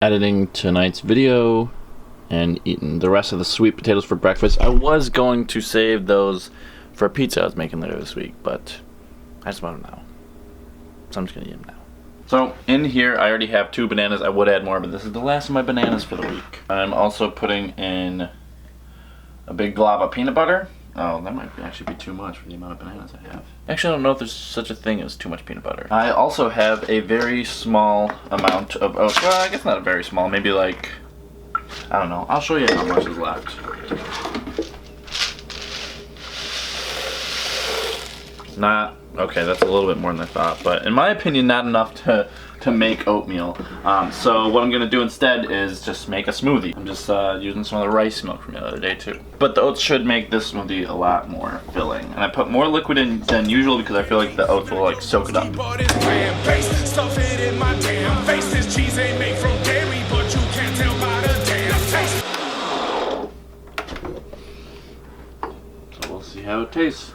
editing tonight's video and eating the rest of the sweet potatoes for breakfast. I was going to save those for a pizza I was making later this week, but I just want them now. So I'm just gonna eat them now. So in here I already have 2 bananas. I would add more, but this is the last of my bananas for the week. I'm also putting in a big glob of peanut butter. Oh, that might actually be too much for the amount of bananas I have. Actually, I don't know if there's such a thing as too much peanut butter. I also have a very small amount of oats. Well, I guess not a very small, maybe like, I don't know. I'll show you how much is left. Not, okay, that's a little bit more than I thought, but in my opinion, not enough to make oatmeal. So what I'm gonna do instead is just make a smoothie. I'm just using some of the rice milk from the other day too. But the oats should make this smoothie a lot more filling. And I put more liquid in than usual because I feel like the oats will like soak it up. So we'll see how it tastes.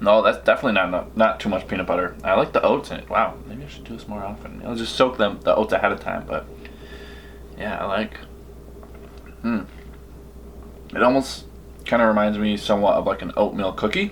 No, that's definitely not too much peanut butter. I like the oats in it. Wow, maybe I should do this more often. I'll just soak the oats ahead of time, but yeah, I like. It almost kind of reminds me somewhat of like an oatmeal cookie.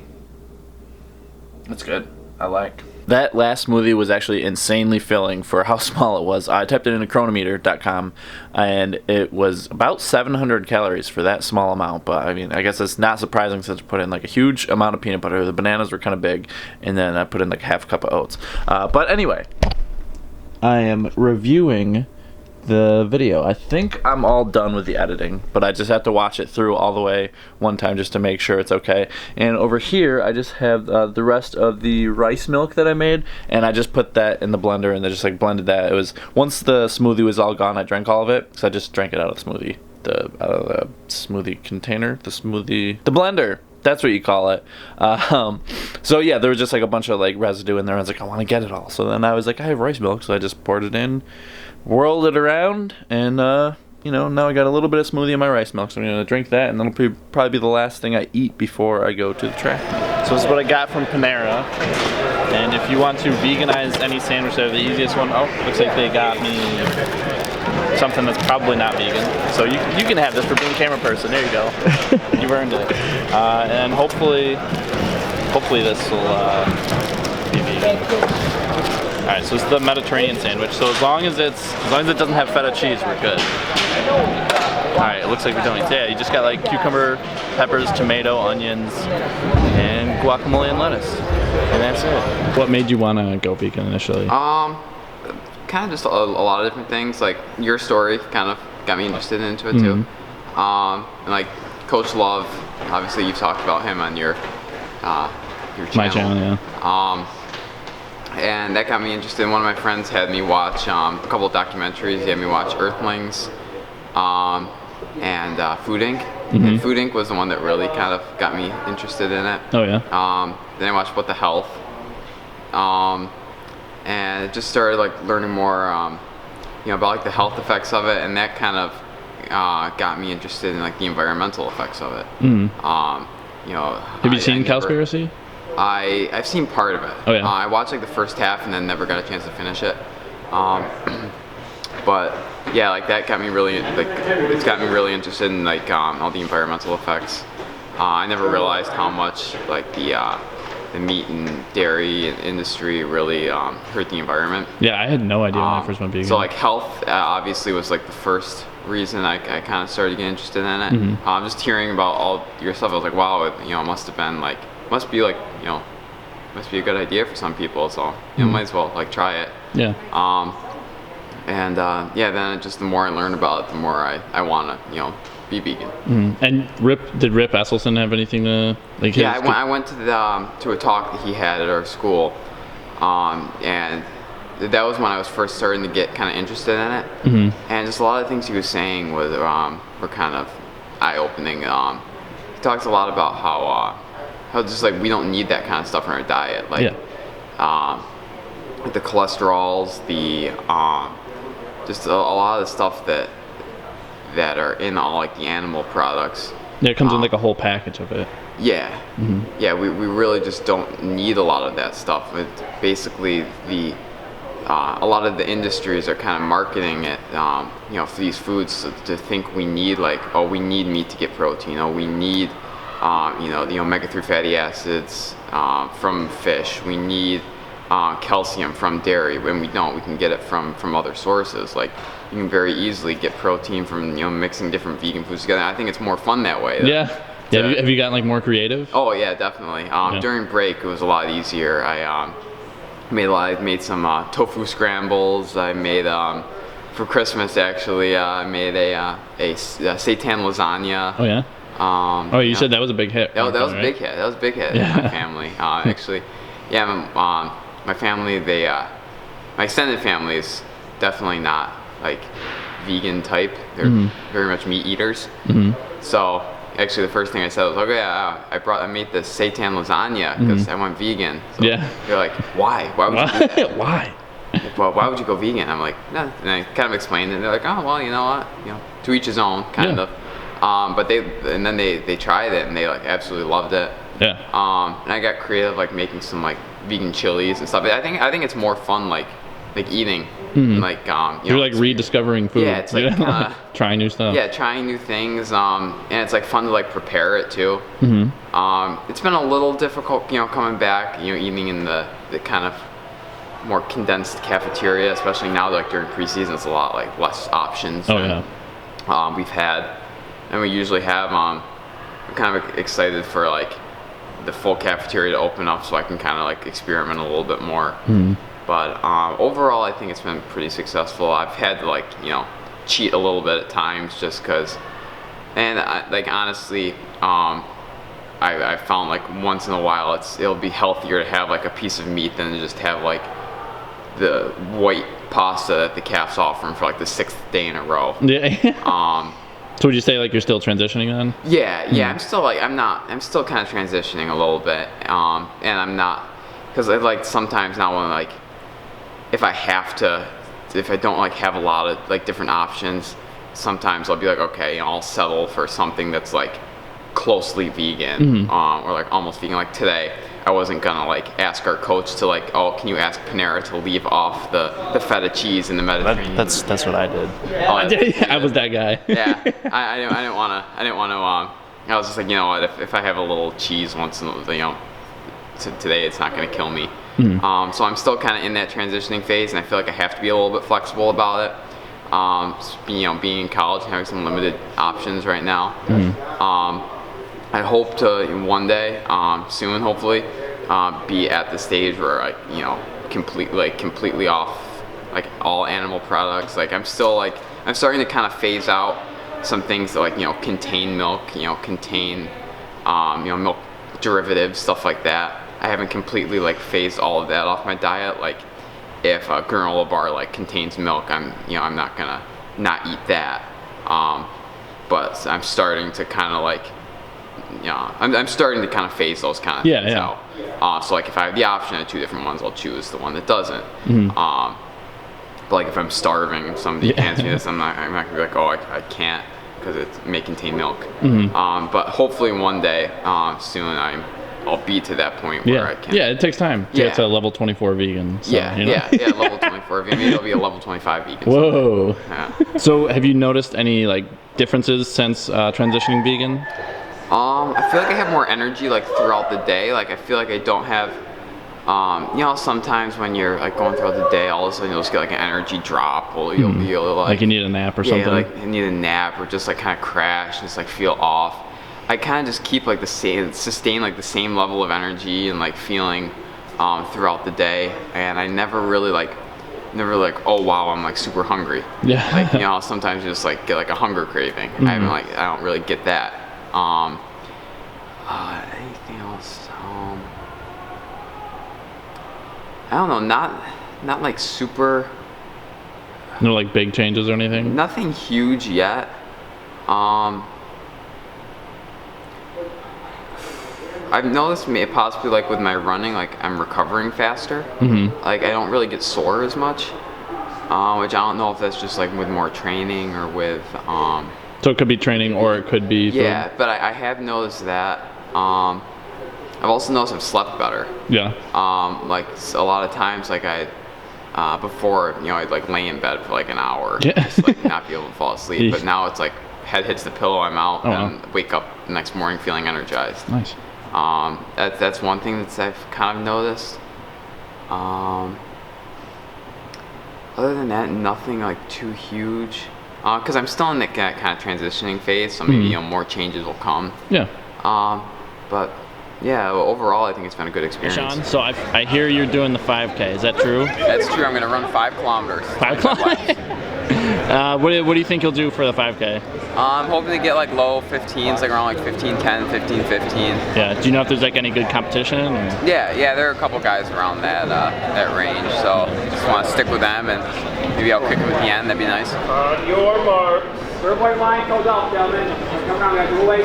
It's good. I like. That last smoothie was actually insanely filling for how small it was. I typed it into Cronometer.com and it was about 700 calories for that small amount. But I mean, I guess it's not surprising since I put in like a huge amount of peanut butter. The bananas were kind of big, and then I put in like half a cup of oats. But anyway, I am reviewing the video. I think I'm all done with the editing, but I just have to watch it through all the way one time just to make sure it's okay. And over here I just have the rest of the rice milk that I made, and I just put that in the blender and I just like blended that. It was, once the smoothie was all gone, I drank all of it, so I just drank it out of the smoothie container, the blender. That's what you call it. So yeah, there was just like a bunch of like residue in there. I was like, I want to get it all. So then I was like, I have rice milk, so I just poured it in, whirled it around, and you know, now I got a little bit of smoothie in my rice milk. So I'm gonna drink that, and then it'll probably be the last thing I eat before I go to the track. So this is what I got from Panera. And if you want to veganize any sandwich, they're the easiest one. Oh, looks like they got me something that's probably not vegan. So you can have this for being a camera person. There you go. You've earned it. And hopefully this will be vegan. Alright, so it's the Mediterranean sandwich. So as long as it doesn't have feta cheese, we're good. Alright, it looks like we're doing it. So yeah, you just got like cucumber, peppers, tomato, onions, and guacamole and lettuce. And that's it. What made you want to go vegan initially? Kind of just a lot of different things. Like your story kind of got me interested into it too. And like Coach Love, obviously you've talked about him on your channel. My channel, yeah. And that got me interested. One of my friends had me watch a couple of documentaries. He had me watch Earthlings and Food Inc. And Food Inc. was the one that really kind of got me interested in it. Oh yeah. Then I watched What the Health. And just started like learning more, you know, about like the health effects of it, and that kind of got me interested in like the environmental effects of it. You know, have you seen Cowspiracy? I've seen part of it. Oh yeah. I watched like the first half and then never got a chance to finish it. But yeah, like that got me really it's got me really interested in like all the environmental effects. I never realized how much like the meat and dairy industry really hurt the environment. Yeah, I had no idea when I first went vegan. So like health obviously was like the first reason I kind of started getting interested in it. Just hearing about all your stuff, I was like, wow, it, you know, must be like, you know, must be a good idea for some people. So you know, might as well like try it. Yeah. Yeah, then just the more I learn about it, the more I want to, you know, be vegan. And did Rip Esselstyn have anything to like? Yeah, I went to a talk that he had at our school, and that was when I was first starting to get kind of interested in it. And just a lot of things he was saying were kind of eye-opening. He talks a lot about how just like we don't need that kind of stuff in our diet, like the cholesterols, just a lot of the stuff that are in all like the animal products. Yeah, it comes in like a whole package of it. Yeah. Yeah, we really just don't need a lot of that stuff. It's basically a lot of the industries are kind of marketing it, for these foods to think we need we need meat to get protein. We need, the omega-3 fatty acids from fish. We need calcium from dairy. When we don't, we can get it from other sources. Like you can very easily get protein from mixing different vegan foods together. I think it's more fun that way. Have you gotten more creative? Oh yeah, definitely. During break, it was a lot easier. I made some tofu scrambles. I made for Christmas actually. I made a seitan lasagna. Oh yeah. You said that was a big hit. That was a big hit. That was a big hit in my family. Actually, my family, my extended family is definitely not like vegan type. They're very much meat eaters. So actually, the first thing I said was, okay, I made this seitan lasagna because I went vegan. So they're like, why? Why would you do that? Why? Well, why would you go vegan? I'm like, no. And I kind of explained it. And they're like, oh, well, you know what? To each his own, kind of. But they tried it and they absolutely loved it. Yeah. And I got creative making some vegan chilies and stuff. I think it's more fun eating. You're rediscovering food. Yeah, it's trying new stuff. Yeah, trying new things. And it's fun to prepare it too. It's been a little difficult, coming back, eating in the kind of more condensed cafeteria, especially now during preseason. It's a lot less options. We've had, and we usually have. I'm kind of excited for the full cafeteria to open up so I can kind of experiment a little bit more. But overall, I think it's been pretty successful. I've had to cheat a little bit at times just because, and honestly, I found once in a while it'll be healthier to have a piece of meat than to just have the white pasta that the calf's offering for the 6th day in a row. Yeah. So would you say you're still transitioning then? Yeah. I'm still I'm still kind of transitioning a little bit, and I'm not, because I sometimes now when if I don't have a lot of have options, sometimes I'll be okay, I'll settle for something that's closely vegan, or almost vegan. Today, I wasn't gonna ask our coach to oh, can you ask Panera to leave off the feta cheese in the Mediterranean? That's what I did. I was that guy. Yeah, I didn't want to. I was just you know what? If I have a little cheese once in today, it's not gonna kill me. So I'm still kind of in that transitioning phase, and I feel I have to be a little bit flexible about it. Being in college and having some limited options right now. I hope to one day, soon hopefully, be at the stage where I, completely off all animal products. I'm still I'm starting to kind of phase out some things that contain milk, contain milk derivatives, stuff like that. I haven't completely phased all of that off my diet. If a granola bar contains milk, I'm not gonna not eat that. But I'm starting to kind of I'm starting to kind of phase those kind of things out. So if I have the option of 2 different ones, I'll choose the one that doesn't. But if I'm starving and somebody hands me this, I'm not gonna be oh, I can't because it may contain milk. But hopefully one day soon I'll be to that point where I can. Yeah, it takes time to get to level 24 vegan. So, level 24 vegan. Maybe it'll be a level 25 vegan. Whoa. Yeah. So have you noticed any differences since transitioning vegan? I feel I have more energy throughout the day. I feel I don't have, sometimes when you're going throughout the day, all of a sudden you'll just get an energy drop, or you'll be you need a nap or something. Yeah, you need a nap, or just kind of crash, and just feel off. I kind of just keep sustain the same level of energy and feeling throughout the day, and I never really oh wow, I'm super hungry. Yeah. Sometimes you just get a hunger craving. I don't really get that. Anything else? I don't know. Not super. No big changes or anything. Nothing huge yet. I've noticed possibly with my running, I'm recovering faster. I don't really get sore as much, which I don't know if that's just with more training or with. So it could be training or it could be food. Yeah, but I have noticed that. I've also noticed I've slept better. Yeah. Like a lot of times, like before, I'd like lay in bed for like an hour, Yeah. just like not be able to fall asleep. Eesh. But now it's like head hits the pillow, I'm out, and wake up the next morning feeling energized. Nice. That's one thing that I've kind of noticed. Other than that, nothing like too huge. Because I'm still in that kind of transitioning phase, so maybe more changes will come. Yeah. But yeah, overall, I think it's been a good experience. Sean, so I hear you're doing the 5K. Is that true? That's true. I'm gonna run 5 kilometers. 5 kilometers. What do you think you'll do for the 5K? I'm hoping to get like low 15s, like around like 15:10, 15:15. Yeah. Do you know if there's like any good competition? Or? Yeah, there are a couple guys around that range, so just want to stick with them and maybe I'll kick them at the end. That'd be nice. Your mark. 10.5扣到表面，刚刚嘅各位。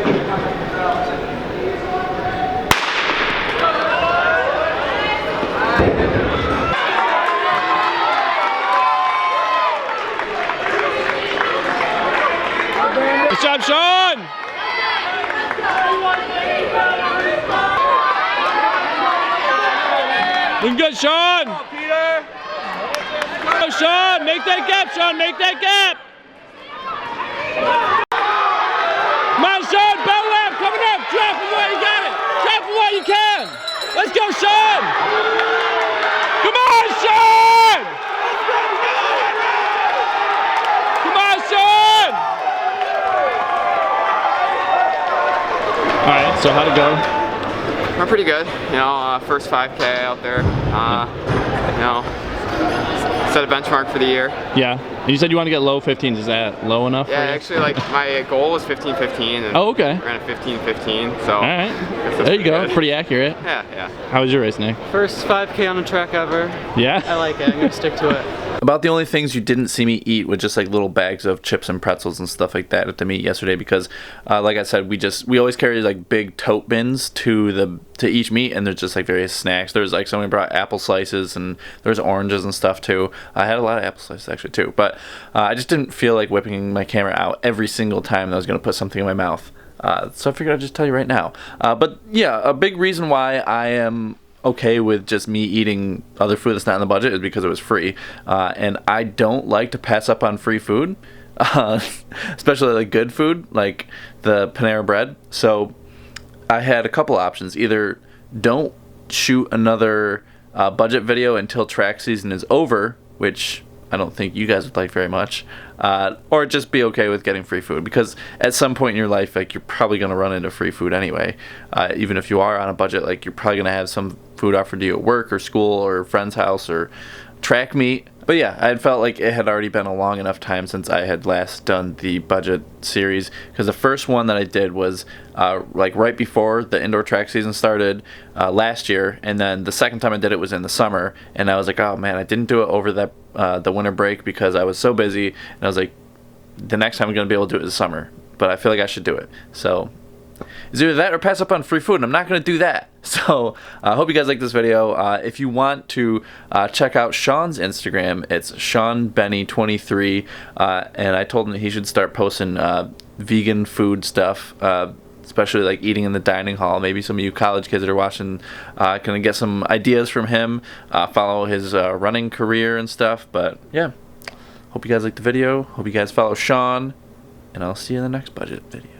Good job, Sean! Looking good, Sean! Peter. Go, Sean! Make that gap, Sean! Make that gap! Come on, Sean! Bell lap! Coming up! Drop him while you got it! Drop him while you can! Let's go, Sean! Come on, Sean! Come on, Sean! All right, so how'd it go? Went pretty good. First 5K out there. Set a benchmark for the year. Yeah. And you said you want to get low 15s. Is that low enough? Yeah, for you? actually, like my goal was 15:15. And Oh, okay. I ran a 15:15. So. All right. There you go. Pretty accurate. Yeah. How was your race, Nick? First 5K on a track ever. Yeah. I like it. I'm gonna stick to it. About the only things you didn't see me eat was just like little bags of chips and pretzels and stuff like that at the meet yesterday because, like I said, we always carry like big tote bins to each meet, and there's just like various snacks. There's like someone brought apple slices and there's oranges and stuff too. I had a lot of apple slices actually too, but I just didn't feel like whipping my camera out every single time that I was gonna put something in my mouth. So I figured I'd just tell you right now. But yeah, a big reason why I am okay with just me eating other food that's not in the budget is because it was free, and I don't like to pass up on free food, especially like good food like the Panera Bread. So I had a couple options: either don't shoot another budget video until track season is over, which I don't think you guys would like very much, or just be okay with getting free food, because at some point in your life, like, you're probably going to run into free food anyway. Even if you are on a budget, like, you're probably going to have some food offered to you at work or school or a friend's house or track meet. But yeah, I had felt like it had already been a long enough time since I had last done the budget series, because the first one that I did was like right before the indoor track season started last year, and then the second time I did it was in the summer, and I was like, oh man, I didn't do it over the winter break because I was so busy, and I was like, the next time I'm going to be able to do it this summer, but I feel like I should do it. So it's either that or pass up on free food, and I'm not going to do that. So I hope you guys like this video. If you want to check out Sean's Instagram, it's SeanBenny23, and I told him that he should start posting vegan food stuff, especially like eating in the dining hall. Maybe some of you college kids that are watching can get some ideas from him, follow his running career and stuff. But yeah, hope you guys like the video. Hope you guys follow Sean, and I'll see you in the next budget video.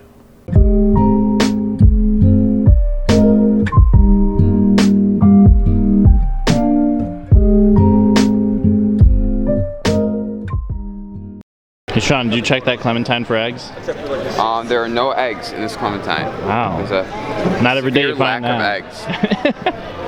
Hey Sean, did you check that clementine for eggs? There are no eggs in this clementine. Wow. There's a Not every day you severe lack find that. of eggs.